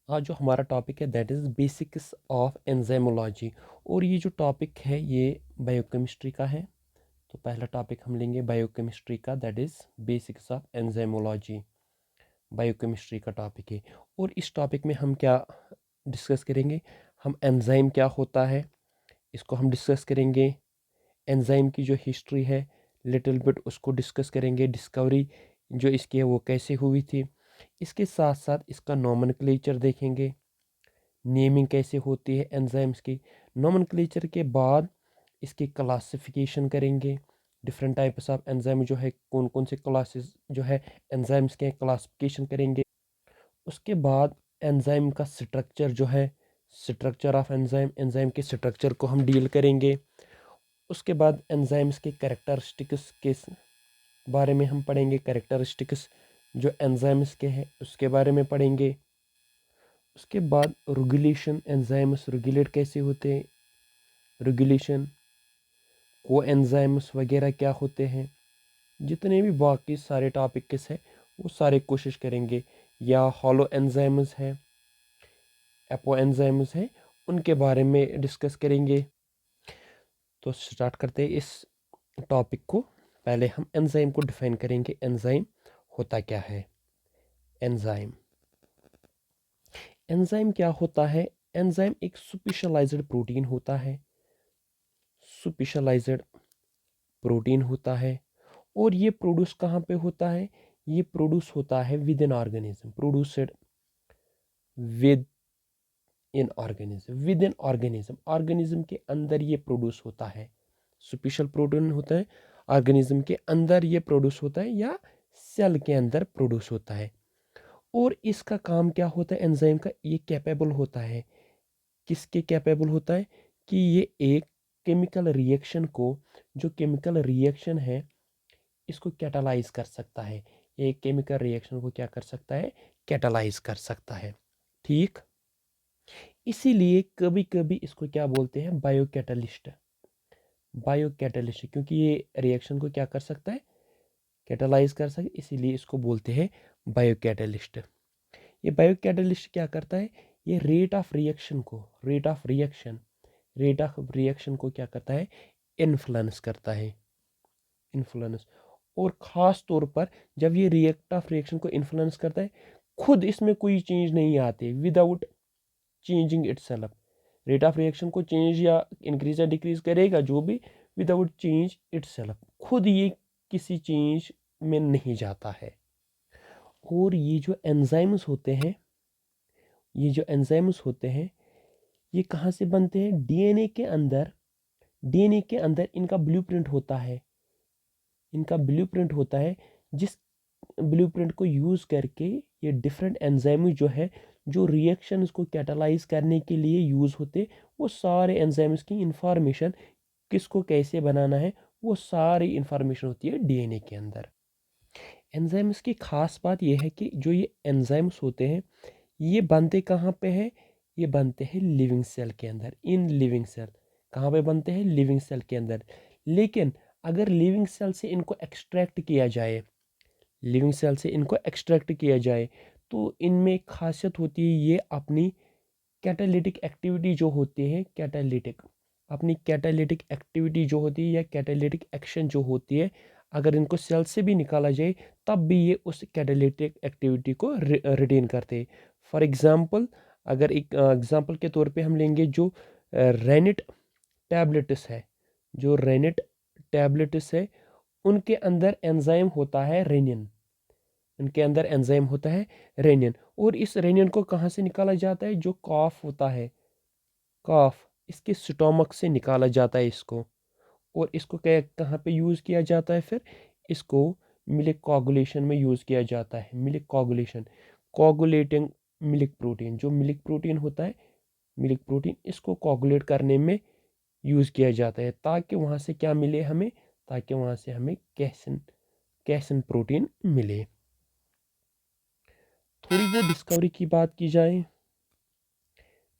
आज जो हमारा टॉपिक है that is basics of enzymology. और ये जो टॉपिक है ये बायोकेमिस्ट्री का है। तो पहला टॉपिक हम लेंगे बायोकेमिस्ट्री का, that is basics of enzymology. Biochemistry का टॉपिक है। और इस टॉपिक में हम क्या डिस्कस करेंगे, हम एंजाइम क्या होता है इसको हम डिस्कस करेंगे। एंजाइम की जो हिस्ट्री है लिटिल बिट उसको डिस्कस करेंगे। डिस्कवरी जो इसकी है वो कैसे हुई थी। इसके साथ साथ इसका नोमेनक्लेचर देखेंगे, नेमिंग कैसे होती है एंजाइम्स की। नोमेनक्लेचर के बाद इसकी क्लासिफिकेशन करेंगे। डिफरेंट टाइप्स ऑफ एंजाइम जो है कौन कौन से क्लासेस जो है एंजाइम्स के क्लासिफिकेशन करेंगे। उसके बाद एंजाइम का स्ट्रक्चर जो है, स्ट्रक्चर ऑफ एंजाइम, एंजाइम के स्ट्रक्चर को हम डील करेंगे। उसके बाद एंजाइम्स के कैरेक्टरिस्टिक्स के बारे में हम पढ़ेंगे। कैरेक्टरिस्टिक्स जो एंजाइम्स के हैं उसके बारे में पढ़ेंगे। उसके बाद रेगुलेशन, एंजाइम्स रेगुलेट कैसे होते हैं, रेगुलेशन, को एंजाइम्स वगैरह क्या होते हैं। जितने भी बाकी सारे टॉपिक्स हैं वो सारे कोशिश करेंगे। या हॉलो एंजाइम्स है, एपो एंजाइम्स है, उनके बारे में डिस्कस करेंगे। तो स्टार्ट करते हैं इस टॉपिक को। पहले हम एंजाइम को डिफाइन करेंगे। एंजाइम होता क्या है। एंजाइम, एंजाइम क्या होता है। एंजाइम एक स्पेशलाइज्ड प्रोटीन होता है, स्पेशलाइज्ड प्रोटीन होता है। और ये प्रोड्यूस कहाँ पे होता है, ये प्रोड्यूस होता है with in organism, produced with in organism, with in organism, organism के अंदर ये प्रोड्यूस होता है। स्पेशल प्रोटीन होता है, ऑर्गेनिज्म के अंदर ये प्रोड्यूस होता है या सेल के अंदर प्रोड्यूस होता है। और इसका काम क्या होता है एंजाइम का, ये कैपेबल होता है, किसके कैपेबल होता है कि ये एक केमिकल रिएक्शन को, जो केमिकल रिएक्शन है इसको कैटालाइज कर सकता है। एक केमिकल रिएक्शन को क्या कर सकता है, कैटालाइज कर सकता है। ठीक, इसीलिए कभी कभी इसको क्या बोलते हैं, बायोकैटलिस्ट। बायोकैटलिस्ट क्योंकि ये रिएक्शन को क्या कर सकता है, कैटालाइज कर सकता है, इसीलिए इसको बोलते हैं बायोकैटलिस्ट। ये बायोकैटलिस्ट क्या करता है, ये रेट ऑफ रिएक्शन को, rate of reaction, rate of reaction को क्या करता है, इन्फ्लुएंस करता है, इन्फ्लुएंस। और ख़ास तौर पर जब ये रिएक्ट ऑफ रिएक्शन को इन्फ्लुएंस करता है, खुद इसमें कोई चेंज नहीं आते, without changing itself. Rate of reaction को चेंज या इंक्रीज या डिक्रीज करेगा जो भी, विदाउट चेंज इटसेल्फ, खुद ये किसी चेंज में नहीं जाता है। और ये जो एंजाइम्स होते हैं, ये जो एंजाइम्स होते हैं ये कहाँ से बनते हैं, डीएनए के अंदर, डीएनए के अंदर इनका ब्लूप्रिंट होता है, इनका ब्लूप्रिंट होता है। जिस ब्लूप्रिंट को यूज़ करके ये डिफरेंट एंजाइम जो है, जो रिएक्शंस को कैटालाइज करने के लिए यूज़ होते, वो सारे एंजाइम्स की इंफॉर्मेशन, किसको कैसे बनाना है, वो सारी इंफॉर्मेशन होती है डीएनए के अंदर। एंजाइम्स की खास बात यह है कि जो ये एंजाइम्स होते हैं ये बनते कहाँ पे हैं, ये बनते हैं लिविंग सेल के अंदर, इन लिविंग सेल। कहाँ पे बनते हैं, लिविंग सेल के अंदर। लेकिन अगर लिविंग सेल से इनको एक्सट्रैक्ट किया जाए, लिविंग सेल से इनको एक्सट्रैक्ट किया जाए तो इनमें एक खासियत होती है, ये अपनी कैटालिटिक एक्टिविटी जो होती है, कैटालिटिक, अपनी कैटालिटिक एक्टिविटी जो होती है या कैटालिटिक एक्शन जो होती है, अगर इनको सेल से भी निकाला जाए तब भी ये उस कैटालिटिक एक्टिविटी को रिटेन करते हैं। फॉर एग्जांपल, अगर एक एग्जांपल के तौर पे हम लेंगे जो रेनिट टैबलेट्स है, जो रेनिट टैबलेट्स है उनके अंदर एंजाइम होता है रेनिन, इनके अंदर एंजाइम होता है रेनिन। और इस रेनिन को कहाँ से निकाला जाता है, जो कॉफ होता है, कॉफ, इसके स्टोमक से निकाला जाता है इसको। और इसको क्या कहाँ पे यूज़ किया जाता है फिर, इसको मिल्क कोगुलेशन में यूज़ किया जाता है। Milk coagulation, coagulating milk protein, जो मिल्क प्रोटीन होता है, मिल्क प्रोटीन, इसको कोगुलेट करने में यूज़ किया जाता है ताकि वहाँ से क्या मिले हमें, ताकि वहाँ से हमें कैसिन, कैसिन प्रोटीन मिले। थोड़ी बहुत डिस्कवरी की बात की जाए,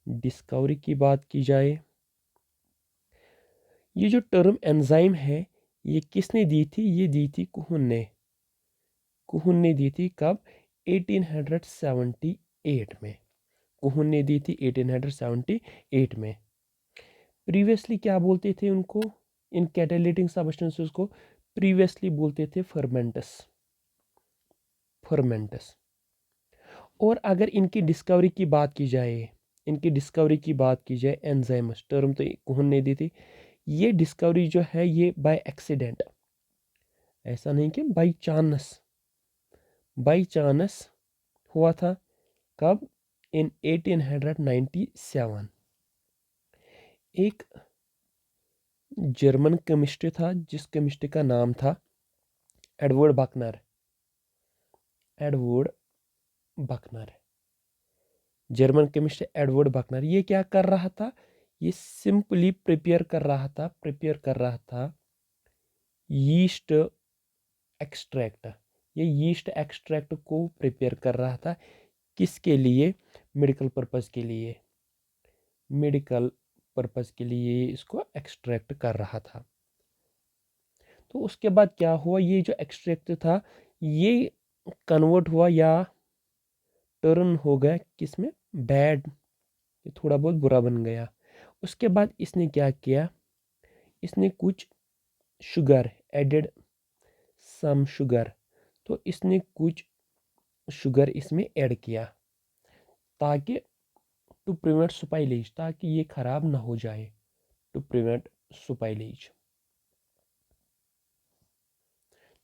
डिस्कवरी की बात की जाए, ये जो टर्म एंजाइम है ये किसने दी थी, ये दी थी कुहन ने, कुहन ने दी थी कब, 1878 में। कुहन ने दी थी 1878 में। प्रीवियसली क्या बोलते थे उनको, इन कैटालिटिक सब्सटेंसेस को प्रीवियसली बोलते थे फर्मेंटस। और अगर इनकी डिस्कवरी की बात की जाए, एंजाइम्स टर्म तो कुहन ने दी थी, ये डिस्कवरी जो है ये बाय एक्सीडेंट, ऐसा नहीं कि बाई चांस हुआ था। कब? इन 1897। एक जर्मन केमिस्ट था जिस केमिस्ट का नाम था Edward Buchner. German chemist Edward Buchner, ये क्या कर रहा था, ये सिंपली प्रिपेयर कर रहा था यीस्ट एक्सट्रैक्ट। ये यीस्ट एक्सट्रैक्ट को प्रिपेयर कर रहा था, किसके लिए? मेडिकल पर्पस के लिए इसको एक्सट्रैक्ट कर रहा था। तो उसके बाद क्या हुआ, ये जो एक्सट्रैक्ट था ये कन्वर्ट हुआ या टर्न हो गया किसमें? बैड, ये थोड़ा बहुत बुरा बन गया। उसके बाद इसने क्या किया, इसने कुछ शुगर एडेड, सम शुगर, तो इसने कुछ शुगर इसमें ऐड किया ताकि टू प्रिवेंट स्पाइलेज, ताकि ये खराब ना हो जाए, टू प्रिवेंट स्पाइलेज।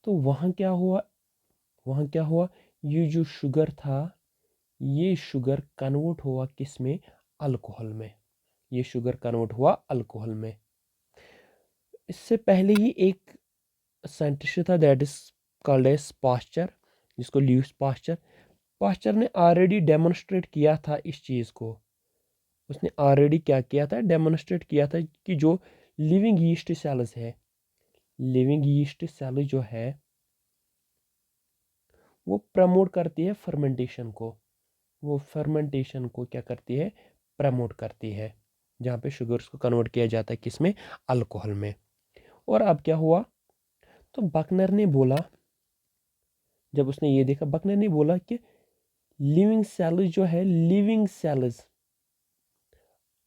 तो वहाँ क्या हुआ, ये जो शुगर था ये शुगर कन्वर्ट हुआ किस में? अल्कोहल में। ये शुगर कन्वर्ट हुआ अल्कोहल में। इससे पहले ही एक साइंटिस्ट था that is called as Pasteur, जिसको ल्यूइस पास्चर ने ऑलरेडी डेमोन्स्ट्रेट किया था इस चीज़ को। उसने ऑलरेडी क्या किया था? डेमोन्स्ट्रेट किया था कि जो लिविंग यीस्ट सेल्स है, लिविंग यीस्ट सेल जो है वो प्रमोट करती है फर्मेंटेशन को, क्या करती है? प्रमोट करती है, जहाँ पे शुगर्स को कन्वर्ट किया जाता है किसमें? अल्कोहल में। और अब क्या हुआ, तो बकनर ने बोला, जब उसने ये देखा, बकनर ने बोला कि लिविंग सेल्स जो है, living cells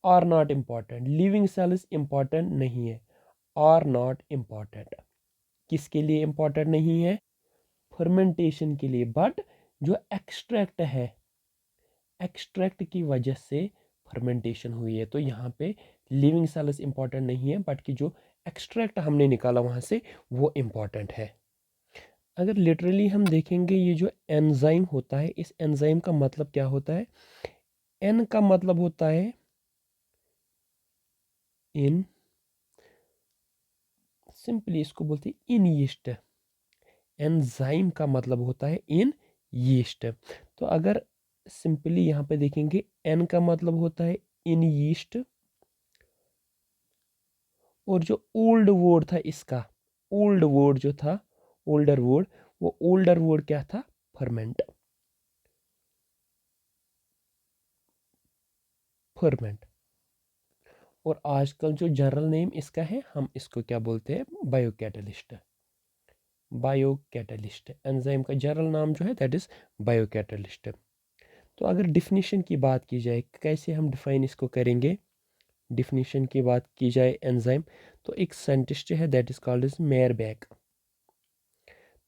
are not important, living cells important नहीं है, आर नॉट इम्पॉर्टेंट। किसके लिए इम्पॉर्टेंट नहीं है? फर्मेंटेशन के लिए। बट जो एक्सट्रैक्ट की वजह से फर्मेंटेशन हुई है, तो यहाँ पे लिविंग सेल्स इंपॉर्टेंट नहीं है, बट कि जो एक्सट्रैक्ट हमने निकाला वहाँ से वो इम्पॉर्टेंट है। अगर लिटरली हम देखेंगे ये जो एंजाइम होता है, इस एंजाइम का मतलब क्या होता है? एन का मतलब होता है इन, सिंपली इसको बोलते हैं इन यीस्ट। एंजाइम का मतलब होता है इन यीस्ट। तो अगर सिंपली यहाँ पे देखेंगे, एन का मतलब होता है इन यीस्ट, और जो ओल्ड वर्ड था इसका, ओल्ड वर्ड जो था, ओल्डर वर्ड, वो ओल्डर वर्ड क्या था? फर्मेंट। और आजकल जो जनरल नेम इसका है, हम इसको क्या बोलते हैं? बायोकैटलिस्ट। एंजाइम का जनरल नाम जो है दैट इज बायोकैटलिस्ट। तो अगर डिफिनीशन की बात की जाए, कैसे हम डिफाइन इसको करेंगे? डिफिनीशन की बात की जाए एंजाइम, तो एक साइंटिस्ट है दैट इज कॉल्ड इज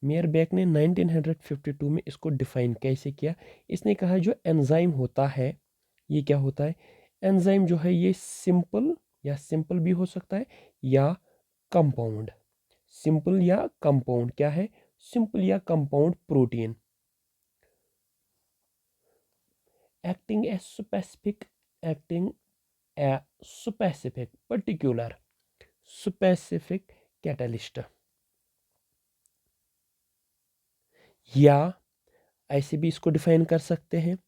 मेयरबैक ने 1952 में इसको डिफाइन कैसे किया? इसने कहा जो एंजाइम होता है ये क्या होता है? एंजाइम जो है ये सिंपल भी हो सकता है या कंपाउंड। सिंपल या कंपाउंड क्या है? सिंपल या compound protein acting a particular specific catalyst, या ऐसे भी इसको डिफाइन कर सकते हैं,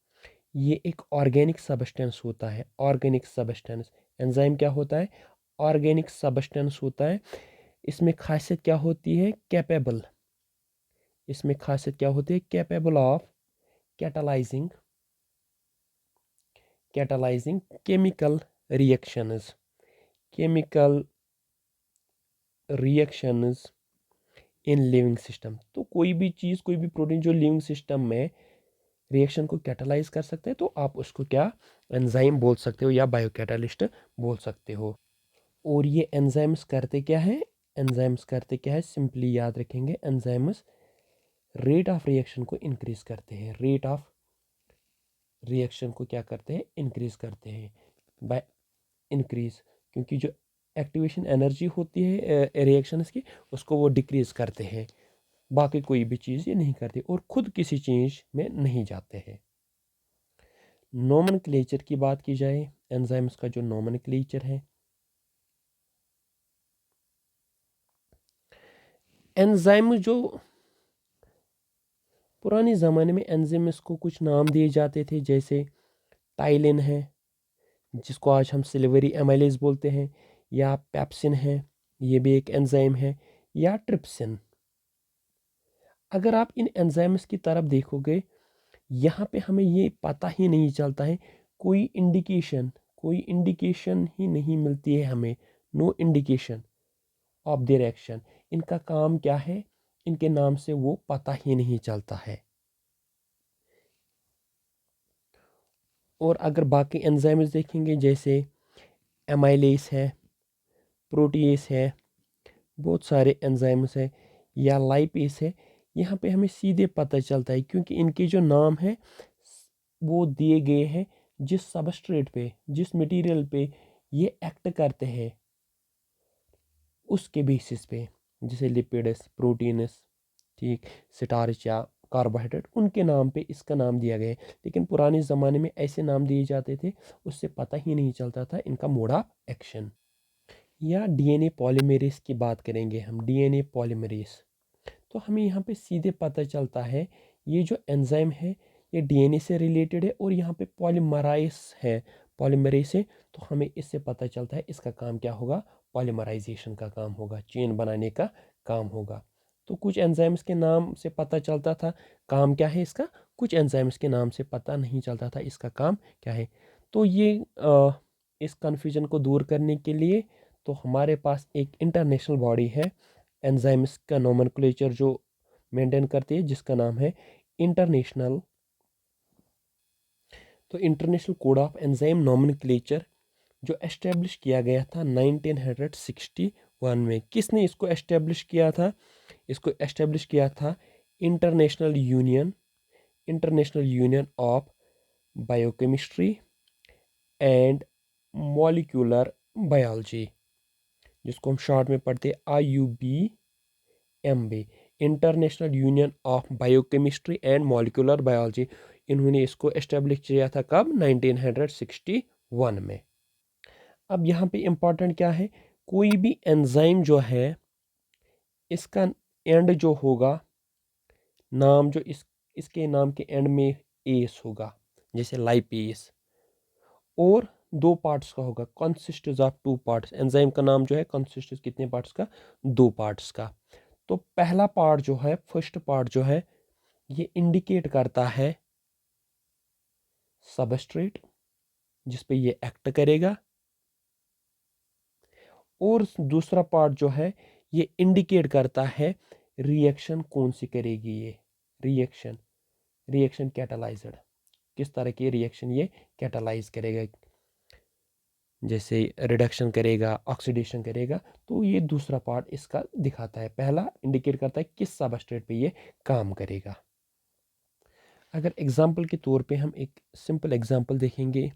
ये एक ऑर्गेनिक सबस्टेंस होता है। ऑर्गेनिक सबस्टेंस एंजाइम क्या होता है? ऑर्गेनिक सबस्टेंस होता है। इसमें खासियत क्या होती है? Capable of catalysing chemical reactions in living system. तो कोई भी चीज़, कोई भी प्रोटीन जो लिविंग सिस्टम में रिएक्शन को कैटालाइज कर सकते हैं तो आप उसको क्या एंजाइम बोल सकते हो या बायोकैटालिस्ट बोल सकते हो। और ये एंजाइम्स करते क्या है, एंजाइम्स करते क्या है, सिंपली याद रखेंगे एंजाइम्स रेट ऑफ रिएक्शन को इंक्रीज करते हैं, रेट ऑफ रिएक्शन को क्या करते हैं, इंक्रीज करते हैं बाय इंक्रीज, क्योंकि जो एक्टिवेशन एनर्जी होती है रिएक्शंस की उसको वो डिक्रीज करते हैं, बाकी कोई भी चीज़ ये नहीं करती और खुद किसी चीज़ में नहीं जाते हैं। नोमेनक्लेचर की बात की जाए, एंजाइम्स का जो नोमेनक्लेचर है, एंजाइम जो पुराने ज़माने में एंजाइम्स को कुछ नाम दिए जाते थे, जैसे टाइलिन है जिसको आज हम सिल्वरी एमाइलेज बोलते हैं, या पेप्सिन है ये भी एक एंजाइम है, या ट्रिप्सिन। अगर आप इन एंजाइम्स की तरफ देखोगे यहाँ पे हमें ये पता ही नहीं चलता है, कोई इंडिकेशन ही नहीं मिलती है हमें, no indication of their action, इनका काम क्या है, इनके नाम से वो पता ही नहीं चलता है। और अगर बाकी एंजाइम्स देखेंगे जैसे एमाइलेस है, प्रोटीएस है, बहुत सारे एंजाइम्स है, या लाइपेस है, यहाँ पे हमें सीधे पता चलता है क्योंकि इनके जो नाम है वो दिए गए हैं जिस सबस्ट्रेट पे, जिस मटेरियल पे ये एक्ट करते हैं उसके बेसिस पे, जैसे लिपिड्स, प्रोटीन्स, ठीक, स्टार्च या कार्बोहाइड्रेट, उनके नाम पे इसका नाम दिया गया है। लेकिन पुराने ज़माने में ऐसे नाम दिए जाते थे उससे पता ही नहीं चलता था इनका मोड ऑफ एक्शन। या डीएनए पॉलीमरेज की बात करेंगे हम, डीएनए पॉलीमरेज, तो हमें यहाँ पे सीधे पता चलता है ये जो एंजाइम है ये डीएनए से रिलेटेड है और यहाँ पे पॉलीमरेज है, तो हमें इससे पता चलता है इसका काम क्या होगा, पॉलीमराइजेशन का काम होगा, चेन बनाने का काम होगा। तो कुछ एंजाइम्स के नाम से पता चलता था काम क्या है इसका, कुछ एंजाइम्स के नाम से पता नहीं चलता था इसका काम क्या है। तो ये इस कन्फ्यूजन को दूर करने के लिए तो हमारे पास एक इंटरनेशनल बॉडी है एंजाइम्स का नोमेनक्लेचर जो मेंटेन करती है, जिसका नाम है इंटरनेशनल, तो international code of enzyme nomenclature, जो एस्टेब्लिश किया गया था 1961 में। किसने इसको एस्टेब्लिश किया था, इसको एस्टेब्लिश किया था international union of biochemistry and molecular biology, जिसको हम शॉर्ट में पढ़ते हैं IUBMB, international union of biochemistry and molecular biology. इन्होंने इसको एस्टेब्लिश किया था कब, 1961 में। अब यहाँ पे इम्पॉर्टेंट क्या है, कोई भी एंजाइम जो है इसका एंड जो होगा, नाम जो इसके नाम के एंड में एस होगा, जैसे लाइपेस, और दो पार्ट्स का होगा, consistence of two parts, enzyme का नाम जो है कंसिस्टेंस कितने पार्ट्स का, दो पार्ट्स का। तो पहला पार्ट जो है, फर्स्ट पार्ट जो है, ये इंडिकेट करता है सबस्ट्रेट जिस पे ये एक्ट करेगा, और दूसरा पार्ट जो है ये इंडिकेट करता है रिएक्शन कौन सी करेगी, ये रिएक्शन कैटालाइज्ड, किस तरह की रिएक्शन ये कैटालाइज करेगा, जैसे रिडक्शन करेगा, ऑक्सीडेशन करेगा। तो ये दूसरा पार्ट इसका दिखाता है, पहला इंडिकेट करता है किस सबस्ट्रेट पे ये काम करेगा। अगर एग्जांपल के तौर पे हम एक सिंपल एग्जांपल देखेंगे,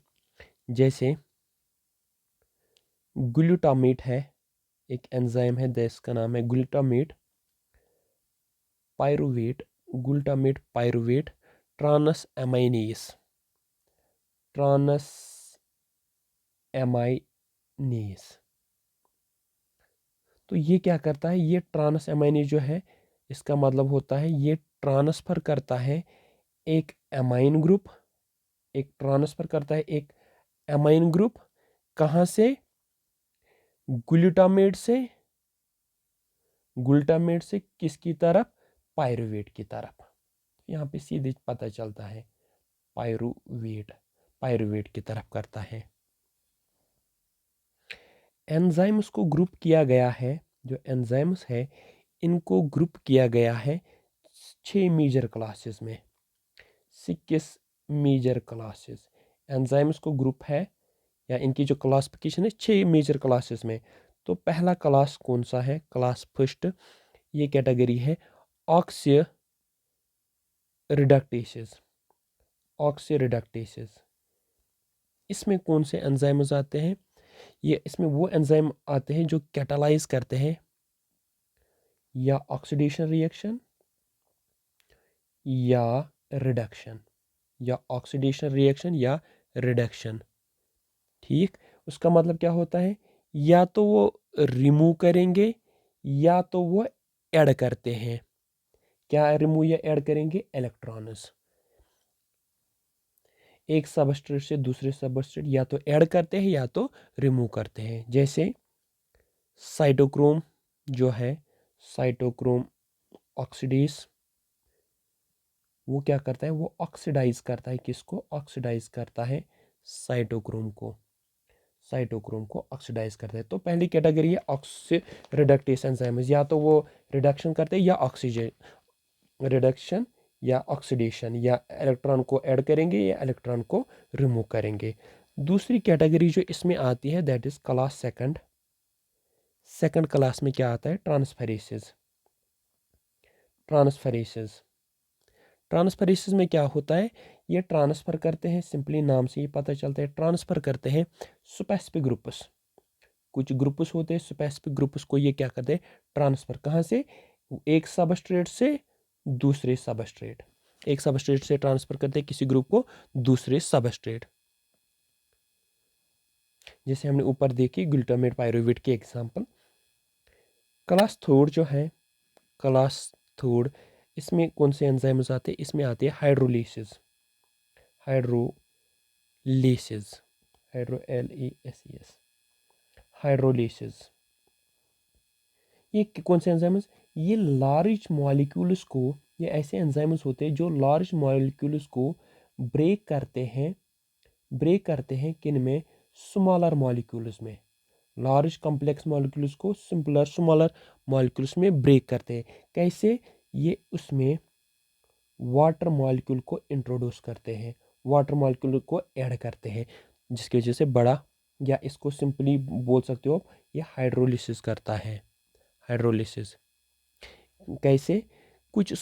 जैसे ग्लूटामेट है, एक एंजाइम है, जिसका नाम है ग्लूटामेट पायरुवेट ट्रांस एमाइनेस। तो ये क्या करता है, ये ट्रांस एमाइनेज जो है इसका मतलब होता है ये ट्रांसफर करता है एक एमाइन ग्रुप, एक एमाइन ग्रुप, कहाँ से, ग्लूटामेट से किसकी तरफ, पायरुवेट की तरफ। यहाँ पे सीधे पता चलता है पायरुवेट की तरफ करता है। एंजाइम्स को ग्रुप किया गया है, जो एंजाइम्स है इनको ग्रुप किया गया है 6 मेजर क्लासेस में, 6 मेजर क्लासेस। एंजाइम्स को ग्रुप है या इनकी जो क्लासिफिकेशन है 6 मेजर क्लासेस में। तो पहला क्लास कौन सा है? क्लास फर्स्ट, ये कैटेगरी है ऑक्सीरिडक्टेसेस। ऑक्सीरिडक्टेसेस इसमें कौन से एंजाइम्स आते हैं? ये इसमें वो एंजाइम आते हैं जो कैटालाइज करते हैं या ऑक्सीडेशन रिएक्शन या रिडक्शन, या ऑक्सीडेशन रिएक्शन या रिडक्शन। ठीक, उसका मतलब क्या होता है? या तो वो रिमूव करेंगे या तो वो ऐड करते हैं। क्या रिमूव या ऐड करेंगे? इलेक्ट्रॉन्स। एक सबस्ट्रेट से दूसरे सबस्ट्रेट या तो ऐड करते हैं या तो रिमूव करते हैं। जैसे साइटोक्रोम जो है, साइटोक्रोम ऑक्सीडेज, वो क्या करता है? वो ऑक्सीडाइज करता है। किसको ऑक्सीडाइज करता है? साइटोक्रोम को। साइटोक्रोम को ऑक्सीडाइज करता है। तो पहली कैटेगरी है ऑक्सीरिडक्टेस एंजाइम्स, या तो वो रिडक्शन करते हैं या ऑक्सीजन रिडक्शन या ऑक्सीडेशन, या इलेक्ट्रॉन को ऐड करेंगे या इलेक्ट्रॉन को रिमूव करेंगे। दूसरी कैटेगरी जो इसमें आती है that is class second. Second class में क्या आता है? ट्रांसफरेसेस। ट्रांसफरेसेस ट्रांसफरेसेस में क्या होता है? ये ट्रांसफर करते हैं, सिंपली नाम से ही पता चलता है, ट्रांसफर करते हैं स्पेसिफिक ग्रुप्स। कुछ ग्रुप्स होते हैं स्पेसिफिक ग्रुप्स को ये क्या करते हैं? ट्रांसफर। कहाँ से? एक सबस्ट्रेट से दूसरे सबस्ट्रेट। एक सबस्ट्रेट से ट्रांसफर करते हैं किसी ग्रुप को दूसरे सबस्ट्रेट। जैसे हमने ऊपर देखी ग्लूटामेट पायरुवेट के एग्जांपल। क्लास थर्ड जो है, क्लास थर्ड, इसमें कौन से एंजाइम्स आते हैं? इसमें आते हैं हाइड्रोलिसिस। Hydrolysis, hydrolysis, hydrolysis. ये कौन से एंजाइम्स? ये लार्ज मॉलिक्यूल्स को, ये ऐसे एंजाइम्स होते हैं जो लार्ज मॉलिक्यूल्स को ब्रेक करते हैं किन में? स्मॉलर मॉलिक्यूल्स में। लार्ज कॉम्प्लेक्स मॉलिक्यूल्स को स्मॉलर मॉलिक्यूल्स में ब्रेक करते हैं। कैसे? ये उसमें वाटर मॉलिक्यूल को इंट्रोड्यूस करते हैं, वाटर मॉलिक्यूल को ऐड करते हैं, जिसकी वजह से बड़ा, या इसको सिंपली बोल सकते हो ये हाइड्रोलिसिस करता है। हाइड्रोलिसिस कैसे? कुछ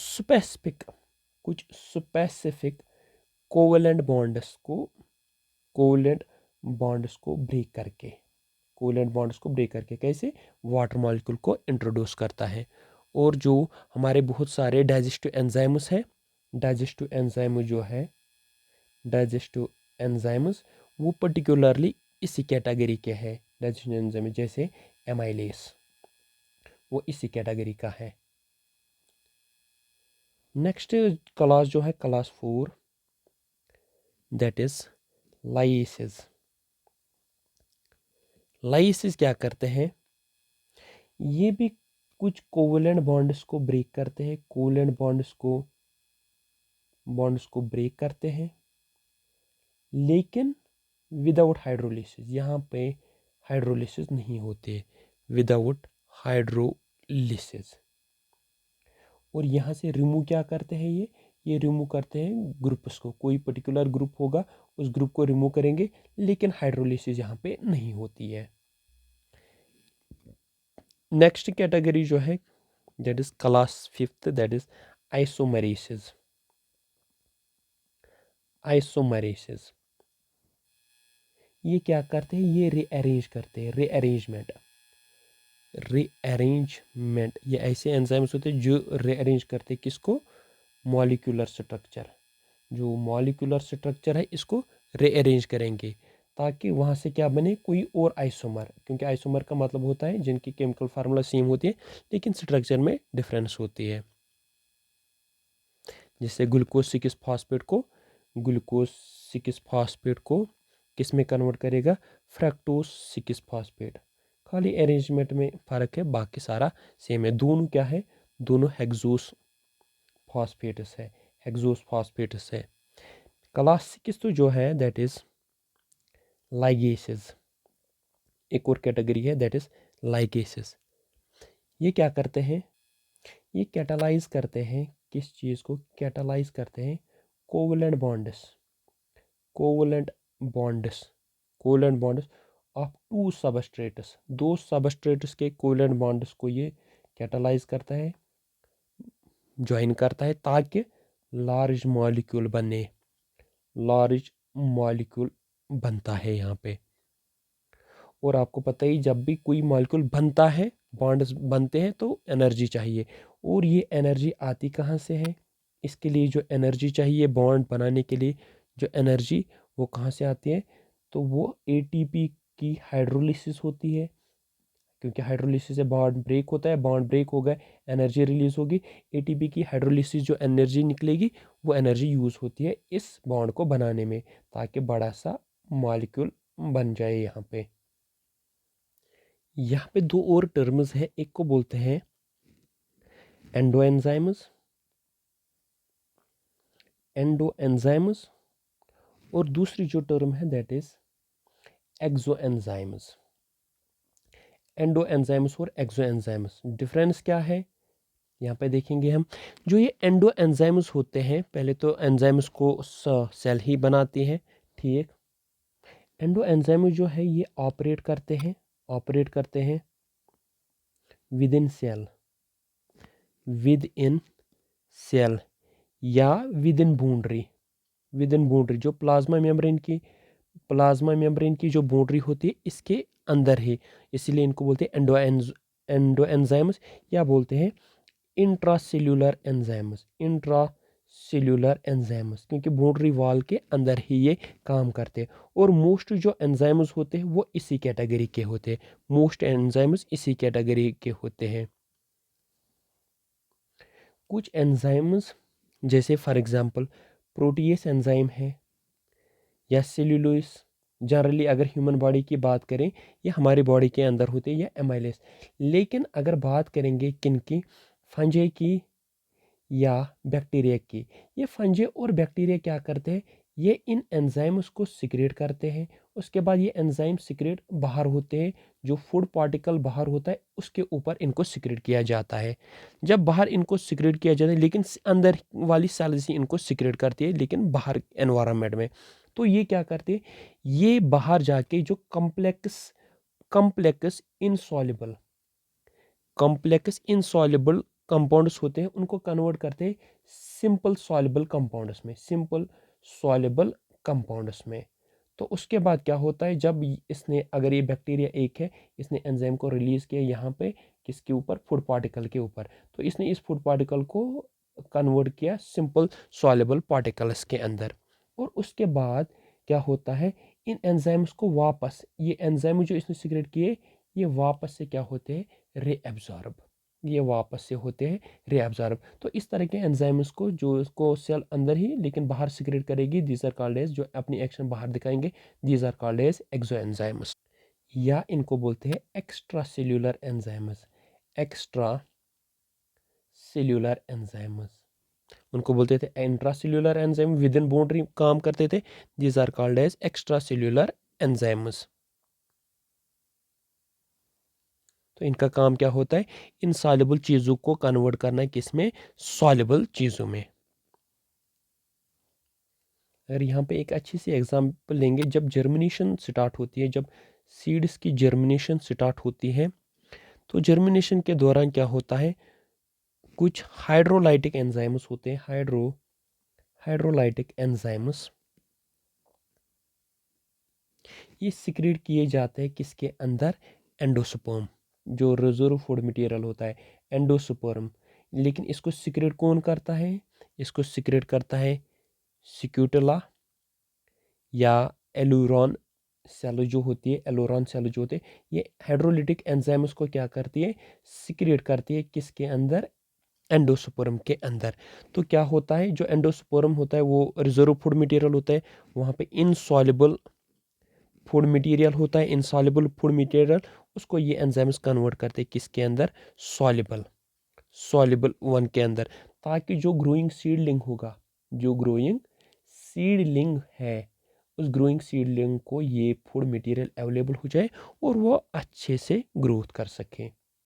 स्पेसिफिक कोवेलेंट बॉन्ड्स को, कोवेलेंट बॉन्ड्स को ब्रेक करके, कोवेलेंट बॉन्ड्स को ब्रेक करके कैसे? वाटर मॉलिक्यूल को इंट्रोड्यूस करता है। और जो हमारे बहुत सारे डाइजेस्टिव एंजाइम्स हैं, डाइजेस्टिव एंजाइम जो है, डाइजेस्टिव एंजाइम्स, वो पर्टिकुलरली इसी कैटेगरी के हैं। डाइजेस्टिव एंजाइम जैसे एमाइलेस, वो इसी कैटेगरी का है। नेक्स्ट क्लास जो है class 4, that is lysis. Lysis क्या करते हैं? ये भी कुछ कोवेलेंट बॉन्ड्स को ब्रेक करते हैं, कोवेलेंट बॉन्ड्स को ब्रेक करते हैं, लेकिन विदाउट हाइड्रोलिसिस। यहाँ पे हाइड्रोलिसिस नहीं होते, विदाउट हाइड्रोलिसिस। और यहाँ से रिमूव क्या करते हैं? ये रिमूव करते हैं ग्रुप्स को। कोई पर्टिकुलर ग्रुप होगा, उस ग्रुप को रिमूव करेंगे, लेकिन हाइड्रोलिसिस यहाँ पे नहीं होती है। नेक्स्ट कैटेगरी जो है that is class 5, that is isomerases. Isomerases ये क्या करते हैं? ये रीअरेंज करते हैं, रीअरेंजमेंट। ये ऐसे एंजाइम्स होते हैं जो रीअरेंज करते हैं किसको? Molecular structure. जो मॉलिक्यूलर स्ट्रक्चर है इसको रीअरेंज करेंगे ताकि वहाँ से क्या बने? कोई और आइसोमर। क्योंकि आइसोमर का मतलब होता है जिनकी केमिकल फार्मूला सेम होती है लेकिन स्ट्रक्चर में डिफरेंस होती है। जैसे ग्लूकोज 6 फॉस्फेट को किस में कन्वर्ट करेगा? Fructose 6 phosphate. खाली अरेंजमेंट में फ़र्क है, बाकी सारा सेम है। दोनों क्या है? दोनों हेक्सोस फॉस्फेटस है, हेक्सोस फॉस्फेटस है। क्लास 6 तो जो है दैट इज लाइगेसेस। एक और कैटेगरी है दैट इज लाइगेसेस। ये क्या करते हैं? ये कैटालाइज करते हैं, किस चीज़ को कैटालाइज करते हैं? Covalent bonds of two substrates, दो सबस्ट्रेट्स के कोवलेंट बॉन्ड्स को ये कैटालाइज करता है, ज्वाइन करता है, ताकि लार्ज मॉलिक्यूल बनता है यहाँ पे। और आपको पता ही, जब भी कोई मॉलिक्यूल बनता है, बॉन्ड्स बनते हैं, तो एनर्जी चाहिए। और ये एनर्जी आती कहाँ से है? इसके लिए जो एनर्जी चाहिए बॉन्ड बनाने के लिए, जो एनर्जी, वो कहाँ से आती है? तो वो एटीपी की हाइड्रोलिसिस होती है, क्योंकि हाइड्रोलिसिस से बॉन्ड ब्रेक होता है, बॉन्ड ब्रेक हो गए, एनर्जी रिलीज होगी। एटीपी की हाइड्रोलिसिस जो एनर्जी निकलेगी, वो एनर्जी यूज़ होती है इस बॉन्ड को बनाने में, ताकि बड़ा सा मॉलिक्यूल बन जाए। यहाँ पे दो और टर्म्स है, एक को बोलते हैं एंडोएंजाइम्स और दूसरी जो टर्म है दैट इज एक्सोएंजाइम्स। एंडोएंजाइम्स और एक्सोएंजाइम्स डिफरेंस क्या है, यहाँ पे देखेंगे हम। जो ये एंडोएंजाइम्स होते हैं, पहले तो एंजाइम्स को सेल ही बनाती हैं, ठीक। एंडोएंजाइम जो है ये ऑपरेट करते हैं विद इन सेल या विद इन बाउंड्री, जो प्लाज्मा मेम्ब्रेन की जो बाउंड्री होती है, इसके अंदर ही, इसीलिए इनको बोलते हैं एंडोएंजाइम्स, या बोलते हैं इंट्रासेल्यूलर एंजाइम्स, क्योंकि बाउंड्री वॉल के अंदर ही ये काम करते हैं। और मोस्ट जो एंजाइम्स होते हैं वो इसी कैटेगरी के होते हैं। कुछ एंजाइम्स, जैसे फॉर एग्जांपल प्रोटीएस एंजाइम है या सेल्यूलोज, जनरली अगर ह्यूमन बॉडी की बात करें, ये हमारी बॉडी के अंदर होते हैं, या एमाइलेस। लेकिन अगर बात करेंगे किनकी, फंजे की या बैक्टीरिया की, ये फंजे और बैक्टीरिया क्या करते हैं, ये इन एंजाइम्स को सिक्रेट करते हैं। उसके बाद ये एंजाइम सिक्रेट बाहर होते हैं, जो फूड पार्टिकल बाहर होता है उसके ऊपर इनको सिक्रेट किया जाता है। जब बाहर इनको सिक्रेट किया जाता है, लेकिन अंदर वाली सेल्स ही इनको सिक्रेट करती है, लेकिन बाहर एनवायरनमेंट में, तो ये क्या करते हैं, ये बाहर जाके जो कम्प्लेक्स इनसॉल्युबल कंपाउंड्स होते हैं, उनको कन्वर्ट करते हैं सिंपल सॉल्युबल कंपाउंड्स में। तो उसके बाद क्या होता है, जब इसने, अगर ये बैक्टीरिया एक है, इसने एंजाइम को रिलीज किया यहाँ पे, किसके ऊपर, फूड पार्टिकल के ऊपर, तो इसने इस फूड पार्टिकल को कन्वर्ट किया सिंपल सॉल्युबल पार्टिकल्स के अंदर। और उसके बाद क्या होता है, इन एंजाइम्स को वापस, ये एंजाइम जो इसने सिक्रेट किए, ये वापस से क्या होते हैं, रीअब्जॉर्ब। तो इस तरह के एंजाइम्स को, जो इसको सेल अंदर ही लेकिन बाहर सिक्रेट करेगी, दीज आर कॉल्ड एज, जो अपनी एक्शन बाहर दिखाएंगे, दीज आर कॉल्ड एज एक्सोएंजाइम्स, या इनको बोलते हैं एक्स्ट्रा सेल्यूलर एंजाइम्स। उनको बोलते थे intracellular enzyme, within boundary काम करते थे, these are called as extracellular enzymes. तो इनका काम क्या होता है, इनसॉल्युबल चीज़ों को कन्वर्ट करना किसमें, सॉल्युबल चीज़ों में। अगर यहाँ पे एक अच्छी सी एग्जांपल लेंगे, जब जर्मिनेशन स्टार्ट होती है, जब सीड्स की जर्मिनेशन स्टार्ट होती है, तो जर्मिनेशन के दौरान क्या होता है, कुछ हाइड्रोलाइटिक एंजाइम्स होते हैं, हाइड्रोलाइटिक एंजाइम्स, ये सिक्रेट किए जाते हैं किसके अंदर, एंडोस्पर्म, जो रिजर्व फूड मटेरियल होता है, एंडोस्पर्म। लेकिन इसको सिक्रेट कौन करता है, इसको सिक्रेट करता है स्क्यूटुला या एलुरॉन सेल जो होती है, ये हाइड्रोलिटिक एंजाइम्स को क्या करती है, सिक्रेट करती है, किसके अंदर, एंडोस्पर्म के अंदर। तो क्या होता है, जो एंडोस्पर्म होता है वो रिजर्व फूड मटेरियल होता है, वहाँ पे इनसॉल्युबल फूड मटेरियल होता है, इनसॉल्युबल फूड मटेरियल, उसको ये एंजाइम्स कन्वर्ट करते हैं किसके अंदर, सॉल्युबल वन के अंदर, ताकि जो ग्रोइंग सीडलिंग होगा, जो ग्रोइंग सीडलिंग है, उस ग्रोइंग सीडलिंग को ये फूड मटेरियल अवेलेबल हो जाए और वो अच्छे से ग्रोथ कर सके।